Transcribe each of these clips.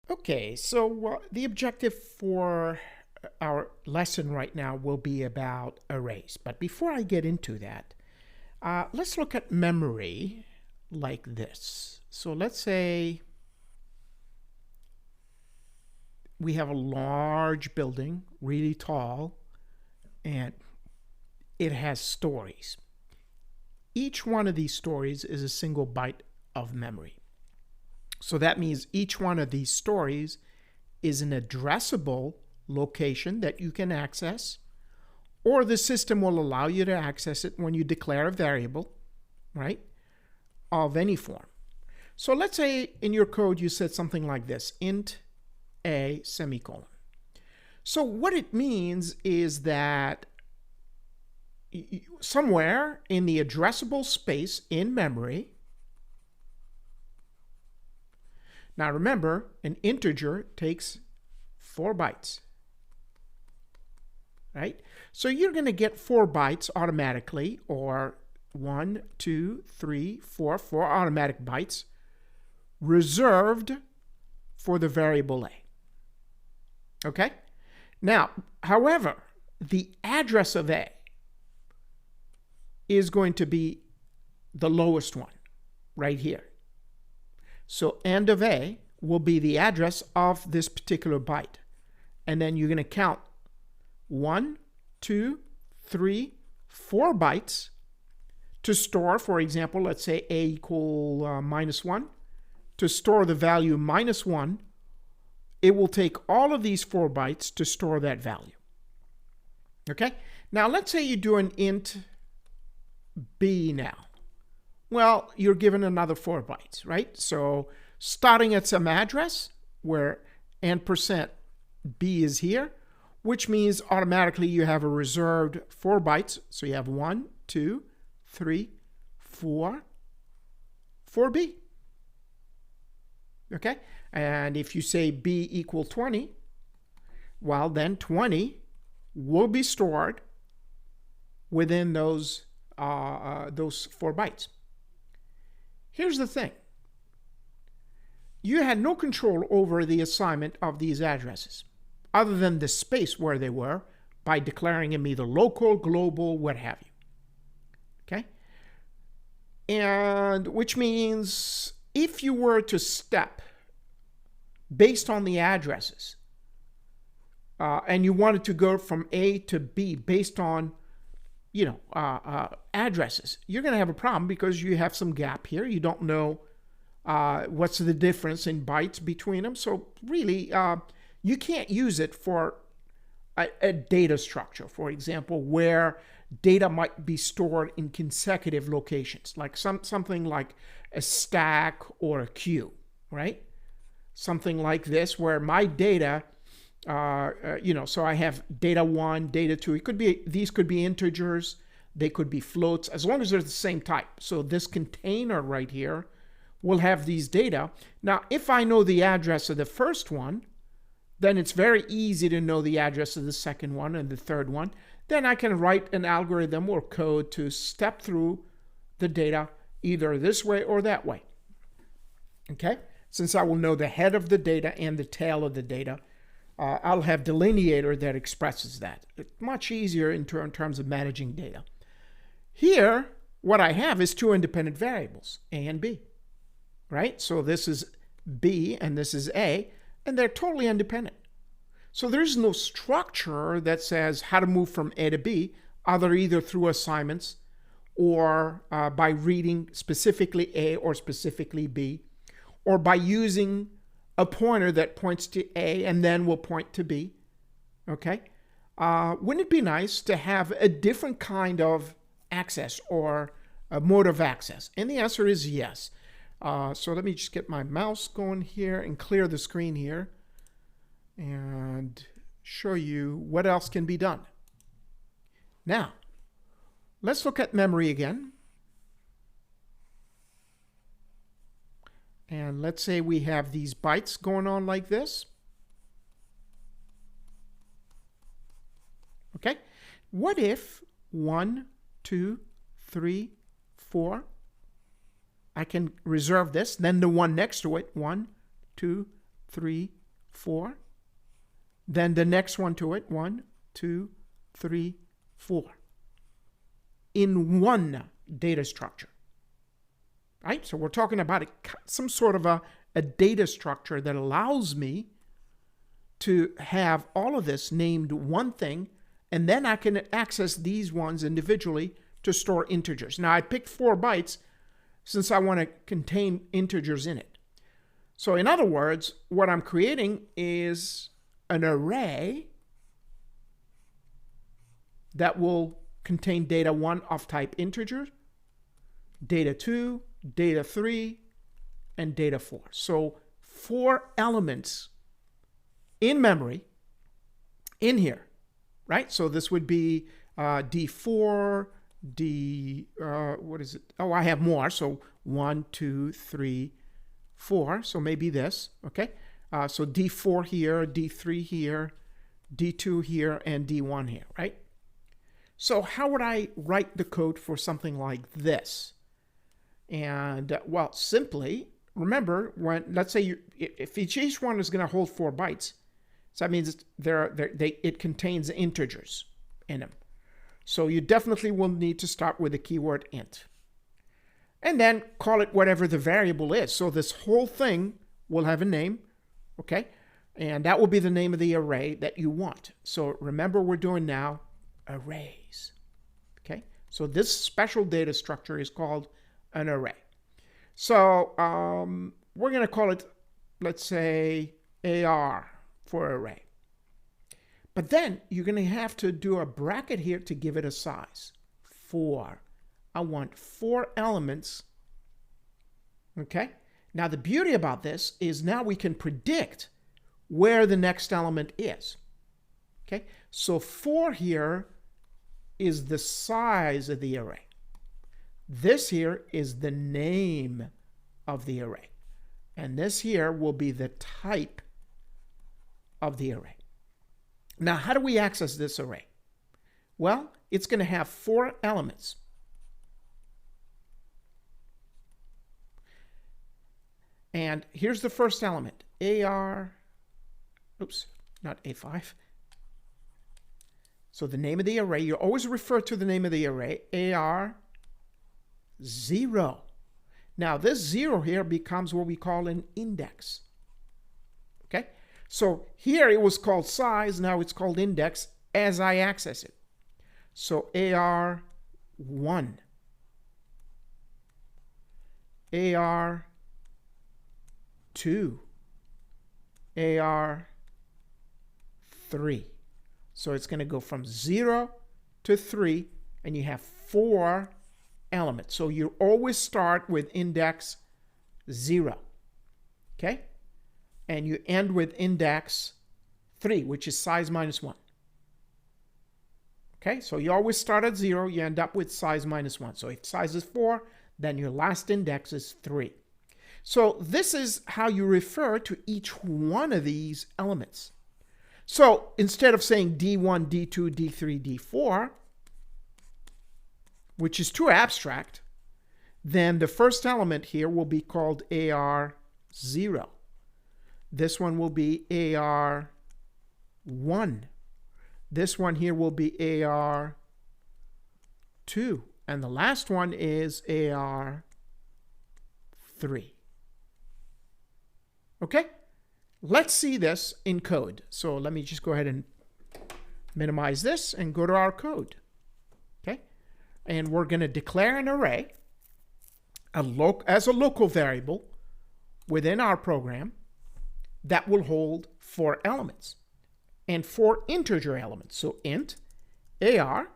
Okay, so the objective for our lesson right now will be about arrays. But before I get into that, let's look at memory like this. So let's say we have a large building, really tall, and it has stories. Each one of these stories is a single byte of memory. So that means each one of these stories is an addressable location that you can access, or the system will allow you to access it when you declare a variable, right, of any form. So let's say in your code you said something like this, int a semicolon. So what it means is that somewhere in the addressable space in memory, now remember, an integer takes 4 bytes, right? So you're going to get 4 bytes automatically, or 1, 2, 3, 4 automatic bytes reserved for the variable a. Okay? Now, however, the address of a is going to be the lowest one right here. So end of a will be the address of this particular byte. And then you're going to count 1, 2, 3, 4 bytes to store, for example, let's say a equal -1. To store the value -1, it will take all of these 4 bytes to store that value. Okay? Now let's say you do an int b now. Well, you're given another 4 bytes, right? So starting at some address where %b is here, which means automatically you have a reserved 4 bytes. So you have 1, 2, 3, 4, 4b. Okay? And if you say b equal 20, well, then 20 will be stored within those 4 bytes. Here's the thing. You had no control over the assignment of these addresses, other than the space where they were, by declaring them either local, global, what have you. Okay? And which means if you were to step based on the addresses, and you wanted to go from A to B based on addresses, you're going to have a problem because you have some gap here. You don't know what's the difference in bytes between them. So really, you can't use it for a data structure, for example, where data might be stored in consecutive locations, like something like a stack or a queue, right? Something like this, where my data, so I have data 1, data 2. These could be integers, they could be floats, as long as they're the same type. So this container right here will have these data. Now, if I know the address of the first one, then it's very easy to know the address of the second one and the third one. Then I can write an algorithm or code to step through the data either this way or that way. Okay? Since I will know the head of the data and the tail of the data, I'll have delineator that expresses that. It's much easier in terms of managing data. Here, what I have is 2 independent variables, a and b, right? So this is b and this is a, and they're totally independent. So there's no structure that says how to move from a to b, either through assignments or by reading specifically a or specifically b, or by using a pointer that points to A and then will point to B. Okay? Wouldn't it be nice to have a different kind of access or a mode of access? And the answer is yes. So let me just get my mouse going here and clear the screen here and show you what else can be done. Now, let's look at memory again. And let's say we have these bytes going on like this. Okay? What if 1, 2, 3, 4, I can reserve this, then the one next to it, 1, 2, 3, 4. Then the next one to it, 1, 2, 3, 4. In one data structure. Right? So we're talking about some sort of a data structure that allows me to have all of this named one thing, and then I can access these ones individually to store integers. Now I picked 4 bytes since I want to contain integers in it. So in other words, what I'm creating is an array that will contain data 1 of type integer, data 2, data 3, and data 4. So 4 elements in memory in here, right? So this would be D4, what is it? Oh, I have more. So 1, 2, 3, 4. So maybe this, okay? So D4 here, D3 here, D2 here, and D1 here, right? So how would I write the code for something like this? And well, simply remember when, let's say if each one is going to hold 4 bytes, so that means it contains integers in them. So you definitely will need to start with the keyword int. And then call it whatever the variable is. So this whole thing will have a name, okay? And that will be the name of the array that you want. So remember, we're doing now arrays, okay? So this special data structure is called an array. So we're going to call it, let's say, AR for array. But then you're going to have to do a bracket here to give it a size. 4. I want 4 elements. Okay? Now the beauty about this is now we can predict where the next element is. Okay? So 4 here is the size of the array. This here is the name of the array. And this here will be the type of the array. Now, how do we access this array? Well, it's going to have 4 elements. And here's the first element, AR, oops, not A5. So the name of the array, you always refer to the name of the array, AR 0. Now this 0 here becomes what we call an index. Okay? So here it was called size, now it's called index as I access it. So AR 1, AR 2, AR 3. So it's going to go from 0 to 3, and you have 4 elements. So you always start with index 0. Okay? And you end with index 3, which is size minus 1. Okay? So you always start at 0, you end up with size minus 1. So if size is 4, then your last index is 3. So this is how you refer to each one of these elements. So instead of saying D1, D2, D3, D4, which is too abstract, then the first element here will be called AR0. This one will be AR1. This one here will be AR2. And the last one is AR3. Okay? Let's see this in code. So let me just go ahead and minimize this and go to our code. Okay? And we're going to declare an array as a local variable within our program that will hold 4 elements and 4 integer elements. So int AR,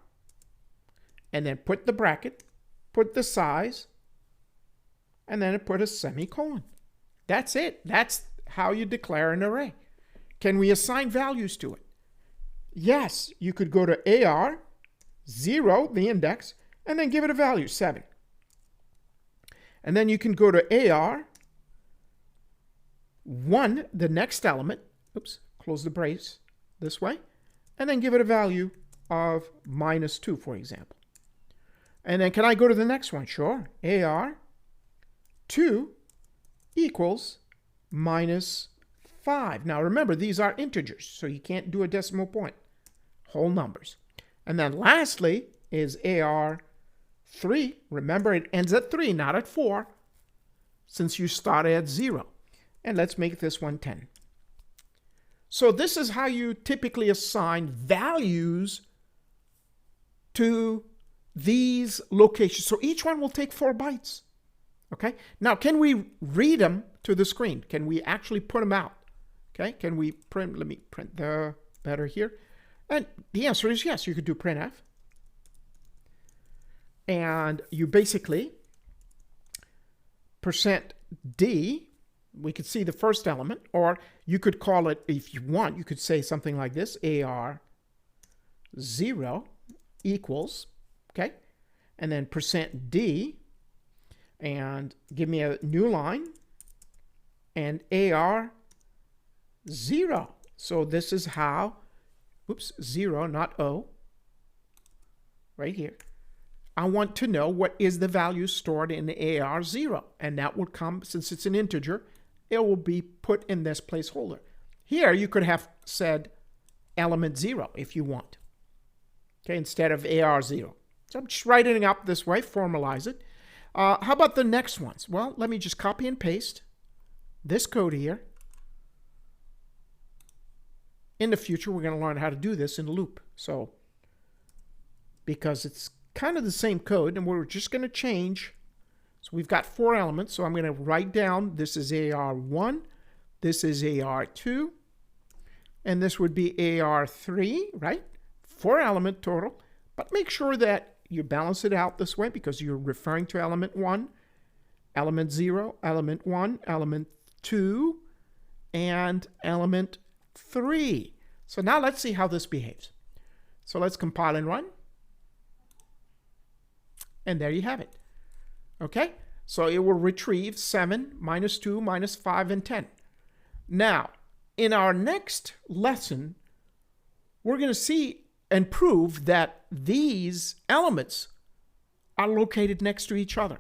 and then put the bracket, put the size, and then put a semicolon. That's it. That's how you declare an array. Can we assign values to it? Yes, you could go to AR 0, the index, and then give it a value, 7. And then you can go to AR 1, the next element, oops, close the brace this way, and then give it a value of -2, for example. And then can I go to the next one? Sure. AR 2 equals -3. 5. Now remember, these are integers, so you can't do a decimal point. Whole numbers. And then lastly is AR3. Remember, it ends at 3, not at 4, since you started at 0. And let's make this one 10. So this is how you typically assign values to these locations. So each one will take 4 bytes. Okay? Now, can we read them to the screen? Can we actually put them out? Okay? Can we print? Let me print the better here. And the answer is yes, you could do printf. And you basically %d, we could see the first element, or you could call it, if you want, you could say something like this, AR0 equals, okay? And then %d, and give me a new line, and AR0. So this is how, oops, 0, not O, right here. I want to know what is the value stored in the AR0, and that would come, since it's an integer, it will be put in this placeholder. Here you could have said element 0 if you want, okay, instead of AR0. So I'm just writing it up this way, formalize it. How about the next ones? Well, let me just copy and paste this code here. In the future, we're going to learn how to do this in a loop. So, because it's kind of the same code, and we're just going to change. So we've got 4 elements. So I'm going to write down, this is AR1, this is AR2, and this would be AR3, right? 4 element total. But make sure that you balance it out this way, because you're referring to element 1, element 0, element 1, element 2, and element 3. So now let's see how this behaves. So let's compile and run. And there you have it. Okay? So it will retrieve 7, -2, -5, and 10. Now, in our next lesson, we're going to see and prove that these elements are located next to each other.